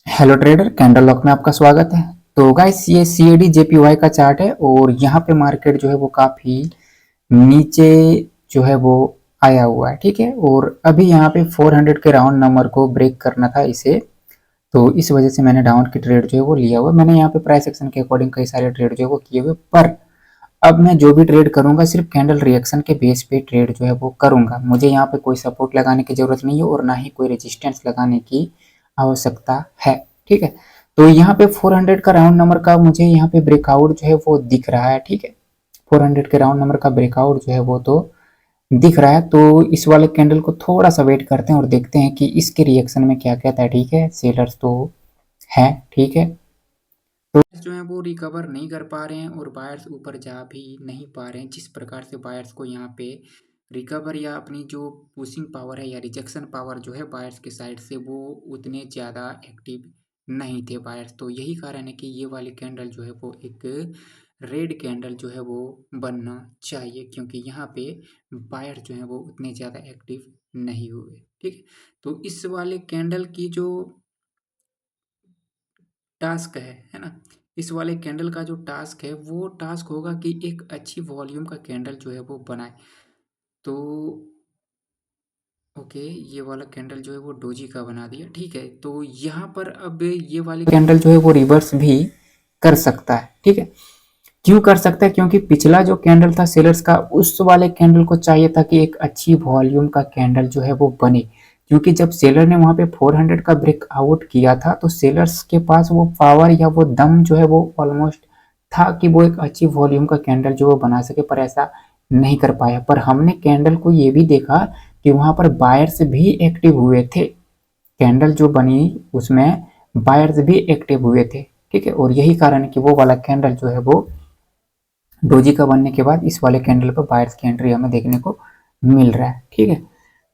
Hello trader, candle lock में आपका स्वागत है। तो गाइस, ये सीएडी जेपीवाई का चार्ट है और यहाँ पे मार्केट जो है वो काफी नीचे जो है वो आया हुआ है। ठीक है, और अभी यहाँ पे 400 के राउंड नंबर को ब्रेक करना था इसे, तो इस वजह से मैंने डाउन की ट्रेड जो है वो लिया हुआ है। मैंने यहाँ पे प्राइस एक्शन के अकॉर्डिंग कई सारे ट्रेड जो है वो किए हुए, पर अब मैं जो भी ट्रेड करूंगा सिर्फ कैंडल रिएक्शन के बेस पे ट्रेड जो है वो करूंगा। मुझे यहाँ पे कोई सपोर्ट लगाने की जरूरत नहीं है और ना ही कोई रेजिस्टेंस लगाने की आवश्यकता है। ठीक है, तो यहाँ पे 400 का राउंड नंबर का मुझे यहाँ पे ब्रेकआउट जो है वो दिख रहा है। ठीक है, 400 के राउंड नंबर का ब्रेकआउट जो है वो तो दिख रहा है। तो इस वाले कैंडल को थोड़ा सा वेट करते हैं और देखते हैं कि इसके रिएक्शन में क्या कहता है। ठीक है, सेलर्स तो है। ठीक है, तो जो है वो रिकवर नहीं कर पा रहे हैं और बायर्स ऊपर जा भी नहीं पा रहे हैं। जिस प्रकार से बायर्स को यहाँ पे रिकवर या अपनी जो पुशिंग पावर है या रिजेक्शन पावर जो है बायर्स के साइड से, वो उतने ज़्यादा एक्टिव नहीं थे बायर्स। तो यही कारण है कि ये वाली कैंडल जो है वो एक रेड कैंडल जो है वो बनना चाहिए, क्योंकि यहाँ पे बायर जो है वो उतने ज़्यादा एक्टिव नहीं हुए। ठीक है, तो इस वाले कैंडल की जो टास्क है ना, इस वाले कैंडल का जो टास्क है वो टास्क होगा कि एक अच्छी वॉल्यूम का कैंडल जो है वो बनाए। तो ओके, ये वाला कैंडल जो है वो डोजी का बना दिया। ठीक है, तो यहाँ पर अब ये वाली कैंडल जो है वो रिवर्स भी कर सकता है। ठीक है, क्यों कर सकता है? क्योंकि पिछला जो कैंडल था सेलर्स का, उस वाले कैंडल को चाहिए था कि एक अच्छी वॉल्यूम का कैंडल जो है वो बने, क्योंकि जब सेलर ने वहां पे 400 का ब्रेकआउट किया था तो सेलर्स के पास वो पावर या वो दम जो है वो ऑलमोस्ट था कि वो एक अच्छी वॉल्यूम का कैंडल जो वो बना सके, पर ऐसा नहीं कर पाया। पर हमने कैंडल को ये भी देखा कि वहां पर बायर्स भी एक्टिव हुए थे। कैंडल जो बनी उसमें बायर्स भी एक्टिव हुए थे। ठीक है, और यही कारण है कि वो वाला कैंडल जो है वो डोजी का बनने के बाद इस वाले कैंडल पर बायर्स की एंट्री हमें देखने को मिल रहा है। ठीक है,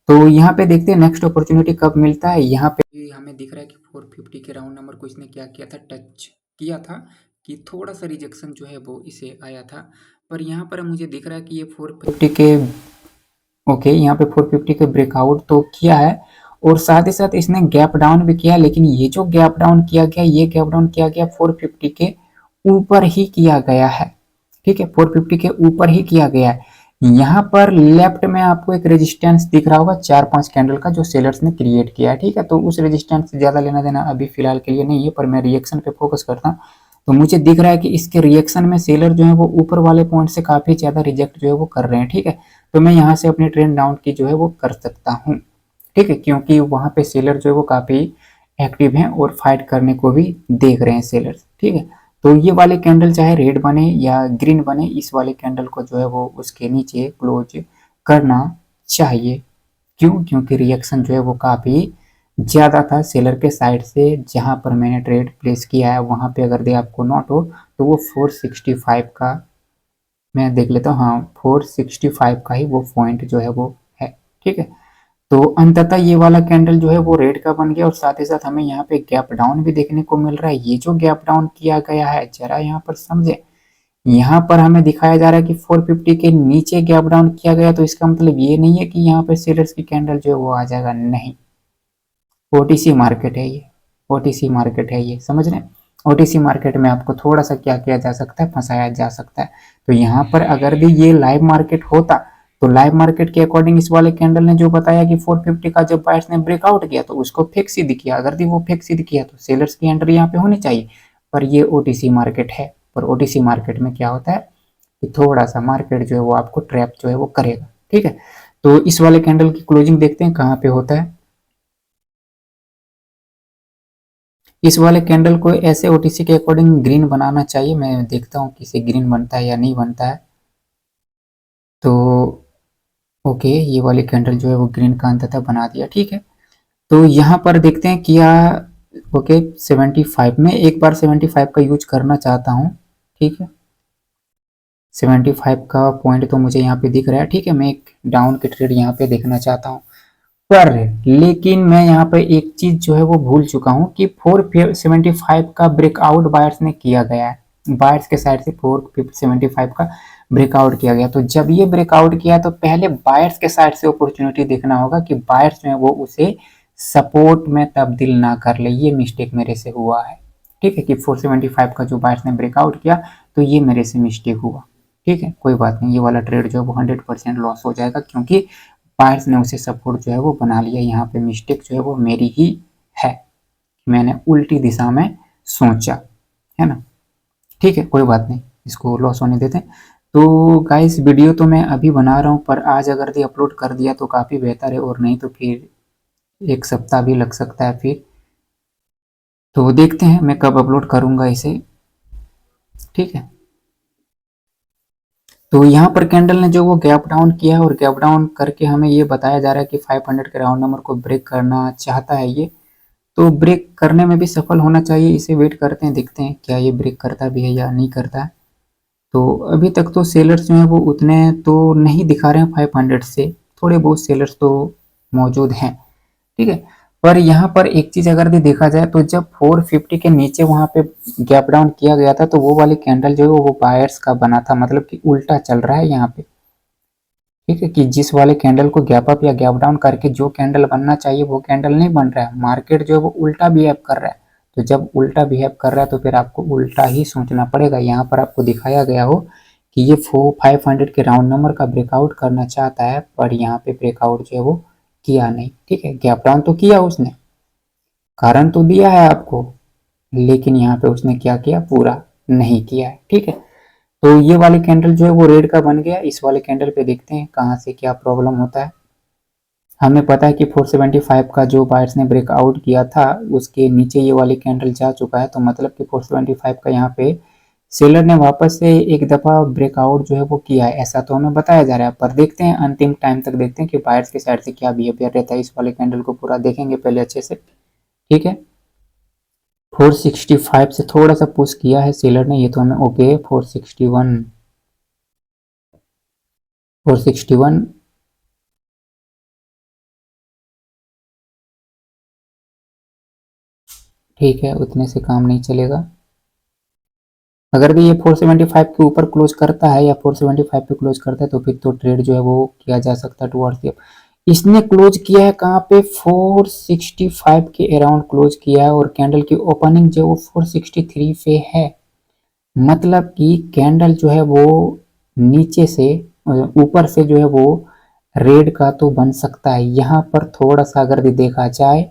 तो यहाँ पे देखते हैं नेक्स्ट अपॉर्चुनिटी कब मिलता है। यहाँ पे हमें दिख रहा है कि 450 के राउंड नंबर को इसने क्या किया था, टच किया था, कि थोड़ा सा रिजेक्शन जो है वो इसे आया था। पर यहाँ पर मुझे दिख रहा है कि ये 450 के ओके, यहाँ पे 450 के ब्रेकआउट तो किया है और साथ ही साथ इसने गैप डाउन भी किया, लेकिन ये जो गैप डाउन किया गया, ये गैप डाउन किया गया 450 के ऊपर ही किया गया है। ठीक है, 450 के ऊपर ही किया गया है। यहाँ पर लेफ्ट में आपको एक रेजिस्टेंस दिख रहा होगा 4-5 कैंडल का, जो सेलर्स ने क्रिएट किया है। ठीक है, तो उस रेजिस्टेंस से ज्यादा लेना देना अभी फिलहाल के लिए नहीं है, पर मैं रिएक्शन पे फोकस करता हूँ। तो मुझे दिख रहा है कि इसके रिएक्शन में सेलर जो है वो ऊपर वाले पॉइंट से काफी ज्यादा रिजेक्ट जो है वो कर रहे हैं। ठीक है, तो मैं यहाँ से अपनी ट्रेंड डाउन की जो है वो कर सकता हूँ। ठीक है, क्योंकि वहां पे सेलर जो है वो काफी एक्टिव हैं और फाइट करने को भी देख रहे हैं सेलर्स। ठीक है, तो ये वाले कैंडल चाहे रेड बने या ग्रीन बने, इस वाले कैंडल को जो है वो उसके नीचे क्लोज करना चाहिए। क्यों? क्योंकि रिएक्शन जो है वो काफी ज्यादा था सेलर के साइड से। जहां पर मैंने ट्रेड प्लेस किया है वहां पे अगर दे आपको नॉट हो तो वो 465 का, मैं देख लेता हूँ, हाँ 465 का ही वो पॉइंट जो है वो है। ठीक है, तो अंततः ये वाला कैंडल जो है वो रेड का बन गया और साथ ही साथ हमें यहाँ पे गैप डाउन भी देखने को मिल रहा है। ये जो गैप डाउन किया गया है जरा यहाँ पर समझे, यहाँ पर हमें दिखाया जा रहा है कि 450 के नीचे गैप डाउन किया गया, तो इसका मतलब ये नहीं है कि यहाँ पे सेलर्स की कैंडल जो है वो आ जाएगा, नहीं। ओटीसी मार्केट है ये, ओटीसी मार्केट है ये, समझ रहे हैं। ओटीसी मार्केट में आपको थोड़ा सा क्या किया जा सकता है, फंसाया जा सकता है। तो यहाँ पर अगर भी ये लाइव मार्केट होता तो लाइव मार्केट के अकॉर्डिंग इस वाले कैंडल ने जो बताया कि 450 का जब बायर्स ने ब्रेकआउट किया तो उसको फेक सिद्ध किया। अगर भी वो फेक सिद्ध किया तो सेलर्स की एंट्री यहाँ पे होनी चाहिए, पर ये ओटीसी मार्केट है। पर ओटीसी मार्केट में क्या होता है कि थोड़ा सा मार्केट जो है वो आपको ट्रैप जो है वो करेगा। ठीक है, तो इस वाले कैंडल की क्लोजिंग देखते हैं कहाँ पे होता है। इस वाले कैंडल को ऐसे ओटीसी के अकॉर्डिंग ग्रीन बनाना चाहिए। मैं देखता हूँ कि इसे ग्रीन बनता है या नहीं बनता है। तो ओके, ये वाली कैंडल जो है वो ग्रीन का अंततः बना दिया। ठीक है, तो यहाँ पर देखते हैं क्या। ओके, 75 में एक बार 75 का यूज करना चाहता हूँ। ठीक है, 75 का पॉइंट तो मुझे यहाँ पे दिख रहा है। ठीक है, मैं एक डाउन के ट्रेड यहाँ पे देखना चाहता हूँ, पर लेकिन मैं यहाँ पे एक चीज जो है वो भूल चुका हूँ कि 475 का ब्रेकआउट बायर्स ने किया गया है। बायर्स के साइड से 475 का ब्रेकआउट किया गया, तो जब ये ब्रेकआउट किया तो पहले बायर्स के साइड से अपॉर्चुनिटी देखना होगा कि बायर्स जो है वो उसे सपोर्ट में तब्दील ना कर ले, ये मिस्टेक मेरे से हुआ है। ठीक है कि 475 का जो बायर्स ने ब्रेकआउट किया तो ये मेरे से मिस्टेक हुआ। ठीक है, कोई बात नहीं, ये वाला ट्रेड जो है वो 100% लॉस हो जाएगा क्योंकि बायर्स ने उसे सपोर्ट जो है वो बना लिया। यहाँ पे मिस्टेक जो है वो मेरी ही है, मैंने उल्टी दिशा में सोचा, है ना। ठीक है, कोई बात नहीं, इसको लॉस होने देते हैं। तो गाइस वीडियो तो मैं अभी बना रहा हूँ, पर आज अगर ये अपलोड कर दिया तो काफ़ी बेहतर है, और नहीं तो फिर 1 सप्ताह भी लग सकता है फिर। तो देखते हैं मैं कब अपलोड करूँगा इसे। ठीक है, तो यहाँ पर कैंडल ने जो वो गैप डाउन किया है, और गैप डाउन करके हमें ये बताया जा रहा है कि 500 के राउंड नंबर को ब्रेक करना चाहता है ये। तो ब्रेक करने में भी सफल होना चाहिए, इसे वेट करते हैं, देखते हैं क्या ये ब्रेक करता भी है या नहीं करता है। तो अभी तक तो सेलर्स जो हैं वो उतने तो नहीं दिखा रहे हैं 500 से, थोड़े बहुत सेलर्स तो मौजूद हैं। ठीक है, पर यहाँ पर एक चीज अगर भी देखा जाए तो जब 450 के नीचे वहां पे गैप डाउन किया गया था तो वो वाली कैंडल जो है वो बायर्स का बना था, मतलब कि उल्टा चल रहा है यहाँ पे। ठीक है, कि जिस वाले कैंडल को गैप अप या गैप डाउन करके जो कैंडल बनना चाहिए वो कैंडल नहीं बन रहा है, मार्केट जो है वो उल्टा बिहेव कर रहा है। तो जब उल्टा बिहेव कर रहा है तो फिर आपको उल्टा ही सोचना पड़ेगा। यहाँ पर आपको दिखाया गया हो कि ये 500 के राउंड नंबर का ब्रेकआउट करना चाहता है, पर यहाँ पे ब्रेकआउट जो है वो किया नहीं। ठीक है, गैप डाउन तो किया उसने, कारण तो दिया है आपको, लेकिन यहाँ पे उसने क्या किया, पूरा नहीं किया है। ठीक है, तो ये वाली कैंडल जो है वो रेड का बन गया। इस वाले कैंडल पे देखते हैं कहाँ से क्या प्रॉब्लम होता है। हमें पता है कि 475 का जो बायर्स ने ब्रेकआउट किया था उसके नीचे ये वाली कैंडल जा चुका है, तो मतलब कि 475 का यहाँ पे सेलर ने वापस से एक दफा ब्रेकआउट जो है वो किया है, ऐसा तो हमें बताया जा रहा है। पर देखते हैं अंतिम टाइम तक, देखते हैं कि बायर्स के साइड से क्या बिहेवियर रहता है। इस वाले कैंडल को पूरा देखेंगे पहले अच्छे से। ठीक है, 465 से थोड़ा सा पुश किया है सेलर ने, ये तो हमें ओके। 461, 461, ठीक है, उतने से काम नहीं चलेगा। अगर भी ये 475 के ऊपर क्लोज करता है या 475 पे क्लोज करता है तो फिर तो ट्रेड जो है वो किया जा सकता है टुवर्ड्स दी। इसने क्लोज किया है कहाँ पे, 465 के अराउंड क्लोज किया है, और कैंडल की ओपनिंग जो है वो 463 पे है। मतलब कि कैंडल जो है वो नीचे से ऊपर से जो है वो रेड का तो बन सकता है। यहाँ पर थोड़ा सा अगर भी देखा जाए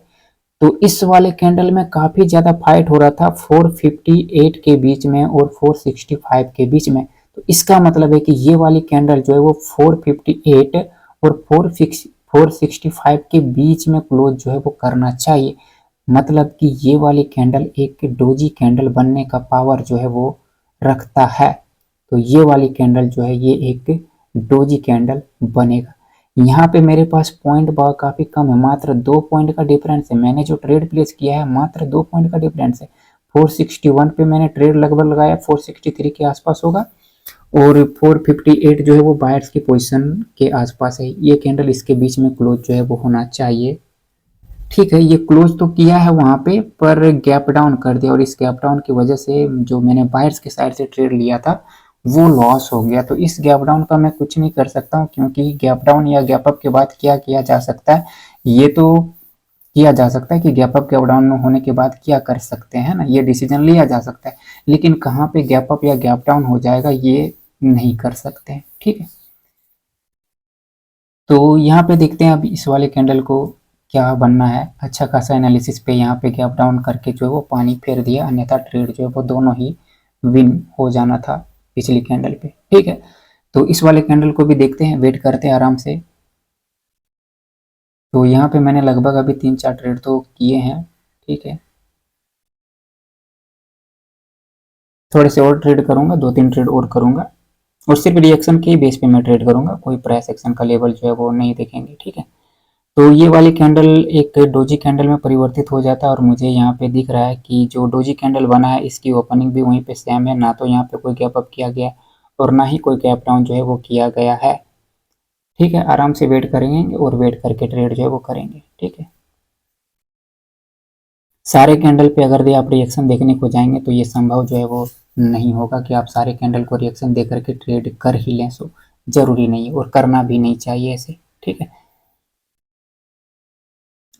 तो इस वाले कैंडल में काफी ज्यादा फाइट हो रहा था 458 के बीच में और 465 के बीच में। तो इसका मतलब है कि ये वाली कैंडल जो है वो 458 और 465 के बीच में क्लोज जो है वो करना चाहिए। मतलब कि ये वाली कैंडल एक डोजी कैंडल बनने का पावर जो है वो रखता है। तो ये वाली कैंडल जो है ये एक डोजी कैंडल बनेगा। यहाँ पे मेरे पास पॉइंट काफी कम है, मात्र 2 पॉइंट का डिफरेंस है। मैंने जो ट्रेड प्लेस किया है मात्र 2 पॉइंट का डिफरेंस है। 461 पे मैंने ट्रेड लगभग लगाया, 463 के आसपास होगा, और 458 जो है वो बायर्स की पोजीशन के आसपास है। ये कैंडल इसके बीच में क्लोज जो है वो होना चाहिए। ठीक है, ये क्लोज तो किया है वहां पे, पर गैप डाउन कर दिया, और इस गैप डाउन की वजह से जो मैंने बायर्स के साइड से ट्रेड लिया था वो लॉस हो गया। तो इस गैप डाउन का मैं कुछ नहीं कर सकता हूँ, क्योंकि गैप डाउन या गैप अप के बाद क्या किया जा सकता है, ये तो किया जा सकता है कि गैप अप गैप डाउन होने के बाद क्या कर सकते हैं ना, ये डिसीजन लिया जा सकता है। लेकिन कहाँ पे गैप अप या गैप डाउन हो जाएगा ये नहीं कर सकते। ठीक है, तो यहाँ पे देखते हैं अब इस वाले कैंडल को क्या बनना है। अच्छा खासा एनालिसिस पे यहाँ पे गैप डाउन करके जो है वो पानी फेर दिया, अन्यथा ट्रेड जो है वो दोनों ही विन हो जाना था पिछली कैंडल पे। ठीक है, तो इस वाले कैंडल को भी देखते हैं, वेट करते हैं आराम से। तो यहाँ पे मैंने लगभग अभी 3-4 ट्रेड तो किए हैं। ठीक है, थोड़े से और ट्रेड करूंगा, 2-3 ट्रेड और करूंगा, और सिर्फ रिएक्शन के बेस पे मैं ट्रेड करूंगा, कोई प्राइस एक्शन का लेवल जो है वो नहीं देखेंगे। ठीक है, तो ये वाली कैंडल एक डोजी कैंडल में परिवर्तित हो जाता है, और मुझे यहाँ पे दिख रहा है कि जो डोजी कैंडल बना है इसकी ओपनिंग भी वहीं पे सेम है, ना तो यहाँ पे कोई गैप अप किया गया और ना ही कोई गैप डाउन जो है वो किया गया है। ठीक है, आराम से वेट करेंगे और वेट करके ट्रेड जो है वो करेंगे। ठीक है, सारे कैंडल पे अगर भी आप रिएक्शन देखने को जाएंगे तो ये संभव जो है वो नहीं होगा कि आप सारे कैंडल को रिएक्शन दे करके ट्रेड कर ही लें। सो जरूरी नहीं है और करना भी नहीं चाहिए ऐसे। ठीक है,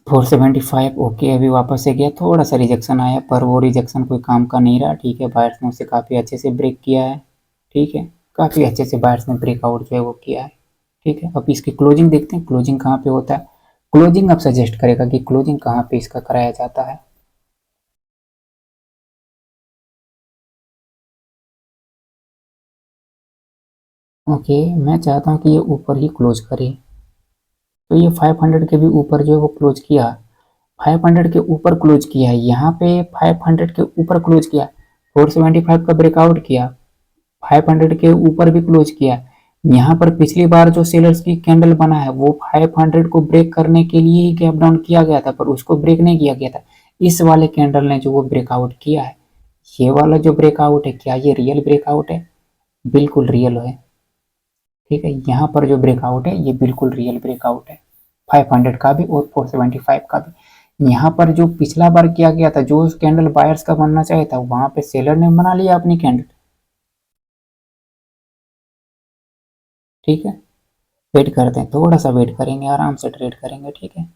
475 ओके, अभी वापस से गया, थोड़ा सा रिजेक्शन आया पर वो रिजेक्शन कोई काम का नहीं रहा। ठीक है, बायर्स ने उसे काफ़ी अच्छे से ब्रेक किया है। ठीक है, काफ़ी अच्छे से बायर्स ने ब्रेकआउट जो है वो किया है। ठीक है, अब इसकी क्लोजिंग देखते हैं, क्लोजिंग कहाँ पे होता है। क्लोजिंग अब सजेस्ट करेगा कि क्लोजिंग कहाँ पे इसका कराया जाता है। ओके, मैं चाहता हूँ कि ये ऊपर ही क्लोज करे, तो ये 500 के भी ऊपर जो है वो क्लोज किया, 500 के ऊपर क्लोज किया है, यहाँ पे 500 के ऊपर क्लोज किया, 475 का ब्रेकआउट किया, 500 के ऊपर भी क्लोज किया। यहाँ पर पिछली बार जो सेलर्स की कैंडल बना है वो 500 को ब्रेक करने के लिए ही गैप डाउन किया गया था, पर उसको ब्रेक नहीं किया गया था। इस वाले कैंडल ने जो वो ब्रेकआउट किया है, ये वाला जो ब्रेकआउट है, क्या ये रियल ब्रेकआउट है? बिल्कुल रियल है। ठीक है, यहाँ पर जो ब्रेकआउट है ये बिल्कुल रियल ब्रेकआउट है, 500 का भी और 475 का भी। यहाँ पर जो पिछला बार किया गया था, जो कैंडल बायर्स का बनना चाहिए था, वहां पे सेलर ने बना लिया अपनी कैंडल। ठीक है, वेट करते हैं, थोड़ा सा वेट करेंगे, आराम से ट्रेड करेंगे। ठीक है,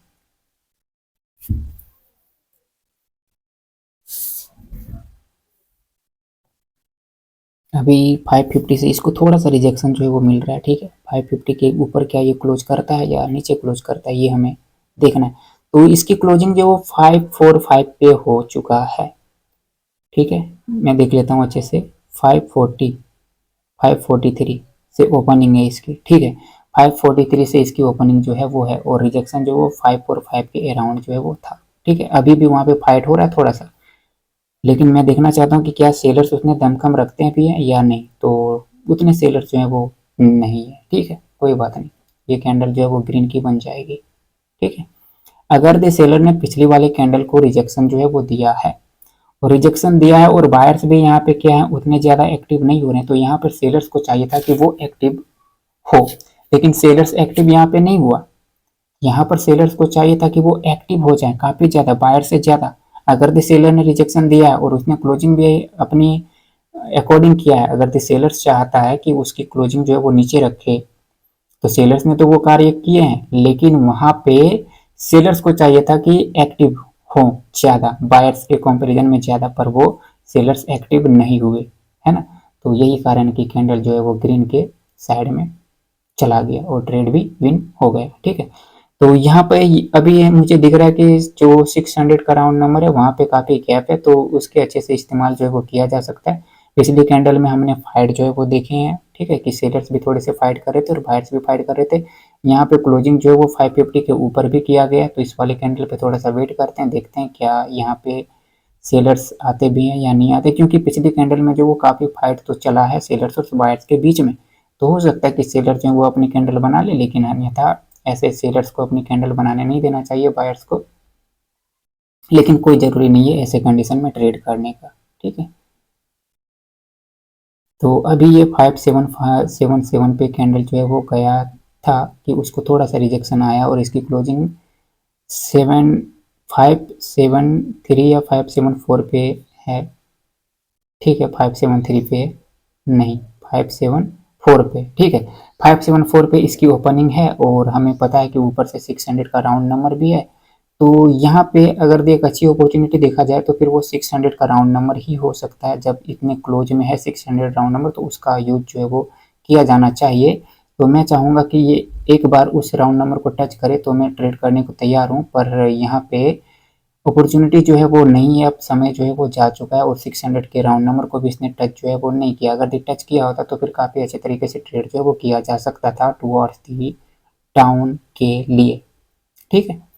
अभी 550 से इसको थोड़ा सा रिजेक्शन जो है वो मिल रहा है। ठीक है, 550 के ऊपर क्या ये क्लोज करता है या नीचे क्लोज करता है, ये हमें देखना है। तो इसकी क्लोजिंग जो 545 पे हो चुका है। ठीक है, मैं देख लेता हूँ अच्छे से। 540, 543 से ओपनिंग है इसकी। ठीक है, 543 से इसकी ओपनिंग जो है वो है, और रिजेक्शन जो वो 545 के अराउंड जो है वो था। ठीक है, अभी भी वहाँ पे फाइट हो रहा है थोड़ा सा, लेकिन मैं देखना चाहता हूँ कि क्या सेलर्स उतने दमखम रखते हैं भी हैं या नहीं। तो उतने सेलर्स जो है वो नहीं है। ठीक है, कोई बात नहीं, ये कैंडल जो है वो ग्रीन की बन जाएगी। ठीक है, अगर दे सेलर ने पिछली वाले कैंडल को रिजेक्शन जो है वो दिया है, और रिजेक्शन दिया है, और बायर्स भी यहाँ पे क्या है उतने ज़्यादा एक्टिव नहीं हो रहे हैं, तो यहाँ पर सेलर्स को चाहिए था कि वो एक्टिव हो, लेकिन सेलर्स एक्टिव यहाँ पे नहीं हुआ। यहाँ पर सेलर्स को चाहिए था कि वो एक्टिव हो जाए काफ़ी ज़्यादा, बायर से ज़्यादा। अगर द सेलर ने रिजेक्शन दिया है और उसने क्लोजिंग भी अपनी अकॉर्डिंग किया है, अगर द सेलर्स चाहता है कि उसकी क्लोजिंग जो है वो नीचे रखे, तो सेलर्स ने तो वो कार्य किए हैं, लेकिन वहां पे सेलर्स को चाहिए था कि एक्टिव हो ज़्यादा, बायर्स के कंपैरिजन में ज़्यादा, पर वो सेलर्स एक्टिव नहीं हुए, है ना। तो यही कारण कि कैंडल जो है वो ग्रीन के साइड में चला गया और ट्रेड भी विन हो गया। ठीक है, तो यहाँ पे अभी मुझे दिख रहा है कि जो 600 का राउंड नंबर है वहाँ पे काफ़ी गैप है, तो उसके अच्छे से इस्तेमाल जो है वो किया जा सकता है। पिछली कैंडल में हमने फाइट जो है वो देखे हैं। ठीक है, कि सेलर्स भी थोड़े से फाइट कर रहे थे और बायर्स भी फाइट कर रहे थे। यहाँ पे क्लोजिंग जो है वो 550 के ऊपर भी किया गया है, तो इस वाले कैंडल पे थोड़ा सा वेट करते हैं, देखते हैं क्या यहाँ पे सेलर्स आते भी हैं या नहीं आते, क्योंकि पिछली कैंडल में जो वो काफ़ी फाइट तो चला है सेलर्स और बायर्स के बीच में। तो हो सकता है कि सेलर जो है वो अपनी कैंडल बना ले, लेकिन अन्यथा ऐसे सेलर्स को अपनी कैंडल बनाने नहीं देना चाहिए बायर्स को। लेकिन कोई ज़रूरी नहीं है ऐसे कंडीशन में ट्रेड करने का। ठीक है, तो अभी ये 5777 पे कैंडल जो है वो गया था, कि उसको थोड़ा सा रिजेक्शन आया और इसकी क्लोजिंग 573 या 574 पे है। ठीक है, 573 पे नहीं, 574 पे। ठीक है, 574 पे इसकी ओपनिंग है, और हमें पता है कि ऊपर से 600 का राउंड नंबर भी है। तो यहाँ पे अगर एक अच्छी अपॉर्चुनिटी देखा जाए तो फिर वो 600 का राउंड नंबर ही हो सकता है। जब इतने क्लोज में है 600 राउंड नंबर, तो उसका यूज जो है वो किया जाना चाहिए। तो मैं चाहूँगा कि ये एक बार उस राउंड नंबर को टच करे तो मैं ट्रेड करने को तैयार हूँ, पर यहाँ पे अपॉर्चुनिटी जो है वो नहीं है, अब समय जो है वो जा चुका है, और 600 के राउंड नंबर को भी इसने टच जो है वो नहीं किया। अगर टच किया होता तो फिर काफ़ी अच्छे तरीके से ट्रेड जो है वो किया जा सकता था टुवर्ड्स दी डाउन के लिए। ठीक है,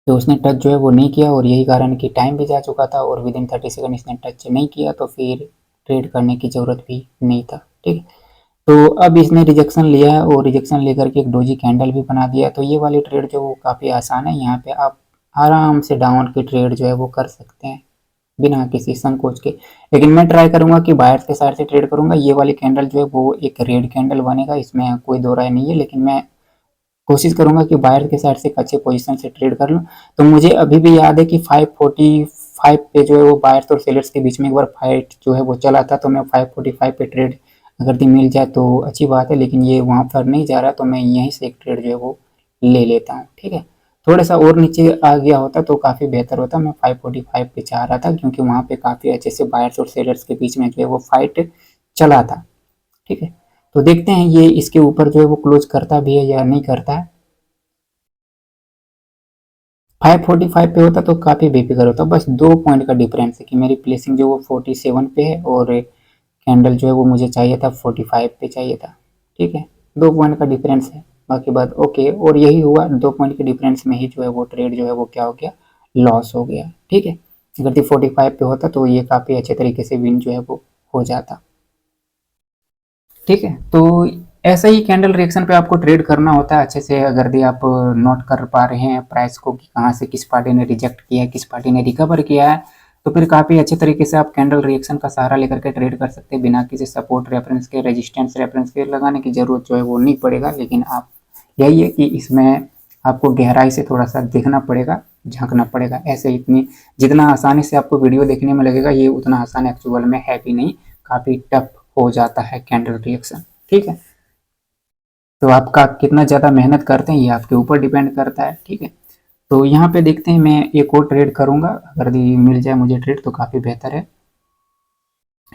तो उसने टच जो है वो नहीं किया, और यही कारण कि टाइम भी जा चुका था, और विद इन 30 सेकंड इसने टच नहीं किया, तो फिर ट्रेड करने की ज़रूरत भी नहीं था। ठीक है, तो अब इसने रिजेक्शन लिया है, और रिजेक्शन लेकर के एक डोजी कैंडल भी बना दिया। तो ये वाली ट्रेड जो वो काफ़ी आसान है, यहाँ पे आप आराम से डाउन की ट्रेड जो है वो कर सकते हैं बिना किसी संकोच के। लेकिन मैं ट्राई करूंगा कि बायर्स के साइड से ट्रेड करूंगा। ये वाली कैंडल जो है वो एक रेड कैंडल बनेगा, इसमें कोई दो राय नहीं है, लेकिन मैं कोशिश करूंगा कि बायर के साइड से एक अच्छे पोजीशन से ट्रेड कर लूं। तो मुझे अभी भी याद है कि 545 पे जो है वो बायर्स और सेलर्स के बीच में एक बार फाइट जो है वो चला था, तो मैं 545 पे ट्रेड अगर दी मिल जाए तो अच्छी बात है, लेकिन ये वहाँ पर नहीं जा रहा, तो मैं यहीं से एक ट्रेड जो है वो ले लेता हूँ। ठीक है, थोड़ा सा और नीचे आ गया होता तो काफ़ी बेहतर होता। मैं 545 पे चाह रहा था क्योंकि वहाँ पे काफ़ी अच्छे से बायर्स और सेलर्स के बीच में जो है वो फाइट चला था। ठीक है, तो देखते हैं ये इसके ऊपर जो है वो क्लोज करता भी है या नहीं करता है। 545 पे होता तो काफ़ी बेफिक्र होता, बस 2 पॉइंट का डिफरेंस है कि मेरी प्लेसिंग जो वो 47 पे है और कैंडल जो है वो मुझे चाहिए था 45 पे चाहिए था। ठीक है, 2 पॉइंट का डिफरेंस है, बाकी बात ओके। और यही हुआ, 2 पॉइंट के डिफरेंस में ही जो है वो ट्रेड जो है वो क्या हो गया, लॉस हो गया। ठीक है, अगर 45 पे होता तो ये काफ़ी अच्छे तरीके से विन जो है वो हो जाता। ठीक है, तो ऐसा ही कैंडल रिएक्शन पे आपको ट्रेड करना होता है अच्छे से। अगर भी आप नोट कर पा रहे हैं प्राइस को कि कहाँ से किस पार्टी ने रिजेक्ट किया है, किस पार्टी ने रिकवर किया है, तो फिर काफ़ी अच्छे तरीके से आप कैंडल रिएक्शन का सहारा लेकर के ट्रेड कर सकते हैं बिना किसी सपोर्ट रेफरेंस के, रेजिस्टेंस रेफरेंस के लगाने की ज़रूरत जो है वो नहीं पड़ेगा। लेकिन आप यही है कि इसमें आपको गहराई से थोड़ा सा देखना पड़ेगा, झांकना पड़ेगा। ऐसे इतनी जितना आसानी से आपको वीडियो देखने में लगेगा ये उतना आसान एक्चुअल में है भी नहीं, काफ़ी टफ हो जाता है कैंडल रिएक्शन। ठीक है, तो आपका कितना ज़्यादा मेहनत करते हैं ये आपके ऊपर डिपेंड करता है। ठीक है, तो यहाँ पे देखते हैं, मैं एक और ट्रेड करूँगा, अगर मिल जाए मुझे ट्रेड तो काफ़ी बेहतर है।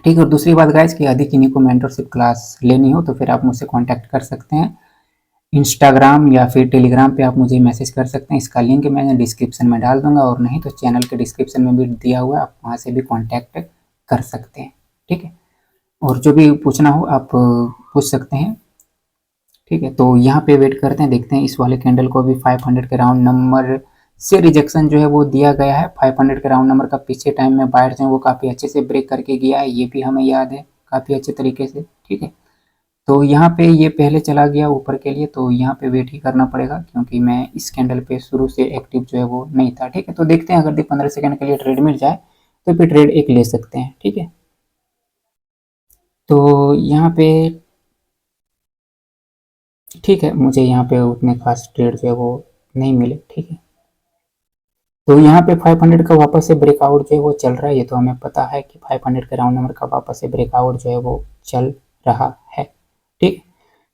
ठीक है, और दूसरी बात गाइस कि यदि किन्हीं को मेंटरशिप क्लास लेनी हो तो फिर आप मुझसे कांटेक्ट कर सकते हैं इंस्टाग्राम या फिर टेलीग्राम पे, आप मुझे मैसेज कर सकते हैं। इसका लिंक मैं डिस्क्रिप्शन में डाल दूंगा, और नहीं तो चैनल के डिस्क्रिप्शन में भी दिया हुआ है, आप वहाँ से भी कॉन्टैक्ट कर सकते हैं। ठीक है, और जो भी पूछना हो आप पूछ सकते हैं। ठीक है, तो यहाँ पे वेट करते हैं, देखते हैं इस वाले कैंडल को भी 500 के राउंड नंबर से रिजेक्शन जो है वो दिया गया है। 500 के राउंड नंबर का पीछे टाइम में बायर्स हैं वो काफ़ी अच्छे से ब्रेक करके गया है, ये भी हमें याद है काफ़ी अच्छे तरीके से। ठीक है, तो यहाँ पे ये पहले चला गया ऊपर के लिए, तो यहाँ पे वेट ही करना पड़ेगा क्योंकि मैं इस कैंडल पे शुरू से एक्टिव जो है वो नहीं था। ठीक है, तो देखते हैं अगर 15 सेकंड के लिए ट्रेड मिल जाए तो फिर ट्रेड एक ले सकते हैं। ठीक है, तो यहाँ पे ठीक है, मुझे यहाँ पे उतने खास ट्रेड जो है वो नहीं मिले। ठीक है, तो यहाँ पे 500 का वापस से ब्रेकआउट जो है वो चल रहा है, ये तो हमें पता है कि 500 के राउंड नंबर का वापस से ब्रेकआउट जो है वो चल रहा है। ठीक,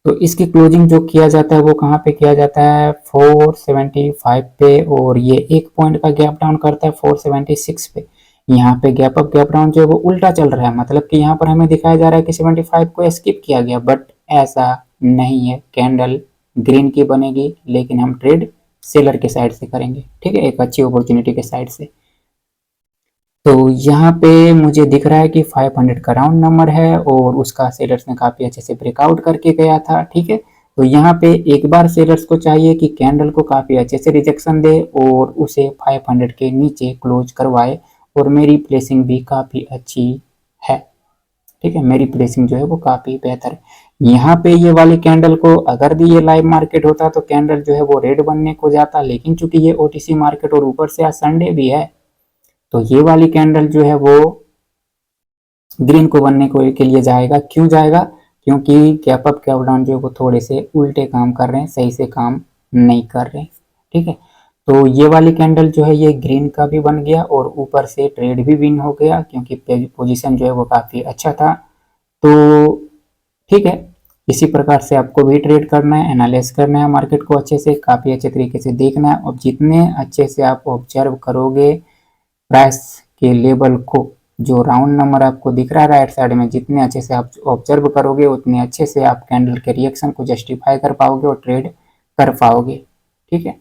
तो इसकी क्लोजिंग जो किया जाता है वो कहाँ पे किया जाता है, 475 पे, और ये 1 पॉइंट का गैप डाउन करता है 476 पे। यहाँ पे गैप अप गैप डाउन जो है वो उल्टा चल रहा है, मतलब कि यहाँ पर हमें दिखाया जा रहा है कि 75 को स्किप किया गया, बट ऐसा नहीं है। कैंडल ग्रीन की बनेगी लेकिन हम ट्रेड सेलर के साइड से करेंगे। ठीक है, एक अच्छी अपॉर्चुनिटी के साइड से। तो यहाँ पे मुझे दिख रहा है कि 500 का राउंड नंबर है और उसका सेलर्स ने काफ़ी अच्छे से ब्रेकआउट करके गया था। ठीक है, तो यहाँ पे एक बार सेलर्स को चाहिए कि कैंडल को काफ़ी अच्छे से रिजेक्शन दे और उसे 500 के नीचे क्लोज करवाए, और मेरी प्लेसिंग भी काफ़ी अच्छी है। ठीक है, मेरी प्लेसिंग जो है वो काफ़ी बेहतर है। यहाँ पे ये वाली कैंडल को अगर भी ये लाइव मार्केट होता तो कैंडल जो है वो रेड बनने को जाता, लेकिन चूंकि ये ओटीसी मार्केट और ऊपर से आज संडे भी है तो ये वाली कैंडल जो है वो ग्रीन को बनने को के लिए जाएगा। क्यों जाएगा, क्योंकि गैप अप गैप डाउन जो है वो थोड़े से उल्टे काम कर रहे हैं, सही से काम नहीं कर रहे हैं। ठीक है, तो ये वाली कैंडल जो है ये ग्रीन का भी बन गया और ऊपर से ट्रेड भी विन हो गया क्योंकि पोजीशन जो है वो काफ़ी अच्छा था। तो ठीक है, इसी प्रकार से आपको भी ट्रेड करना है, एनालाइज करना है मार्केट को अच्छे से, काफ़ी अच्छे तरीके से देखना है, और जितने अच्छे से आप ऑब्जर्व करोगे प्राइस के लेवल को, जो राउंड नंबर आपको दिख रहा है राइट साइड में, जितने अच्छे से आप ऑब्जर्व करोगे उतने अच्छे से आप कैंडल के रिएक्शन को जस्टिफाई कर पाओगे और ट्रेड कर पाओगे। ठीक है,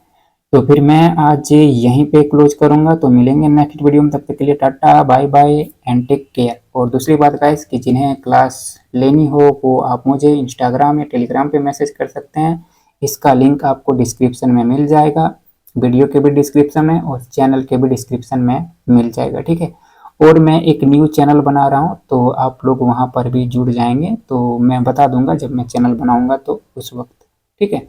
तो फिर मैं आज यहीं पे क्लोज करूंगा, तो मिलेंगे नेक्स्ट वीडियो में, तब तक के लिए tata bye bye and take care. और दूसरी बात गाइस कि जिन्हें क्लास लेनी हो वो आप मुझे इंस्टाग्राम या टेलीग्राम पे मैसेज कर सकते हैं, इसका लिंक आपको डिस्क्रिप्शन में मिल जाएगा, वीडियो के भी डिस्क्रिप्शन में और चैनल के भी डिस्क्रिप्शन में मिल जाएगा। ठीक है, और मैं एक न्यू चैनल बना रहा हूँ तो आप लोग वहाँ पर भी जुड़ जाएंगे, तो मैं बता दूंगा जब मैं चैनल बनाऊंगा तो उस वक्त। ठीक है,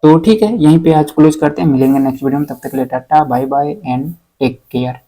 तो ठीक है, यहीं पे आज क्लोज करते हैं, मिलेंगे नेक्स्ट वीडियो में, तब तक के लिए tata bye bye and take care.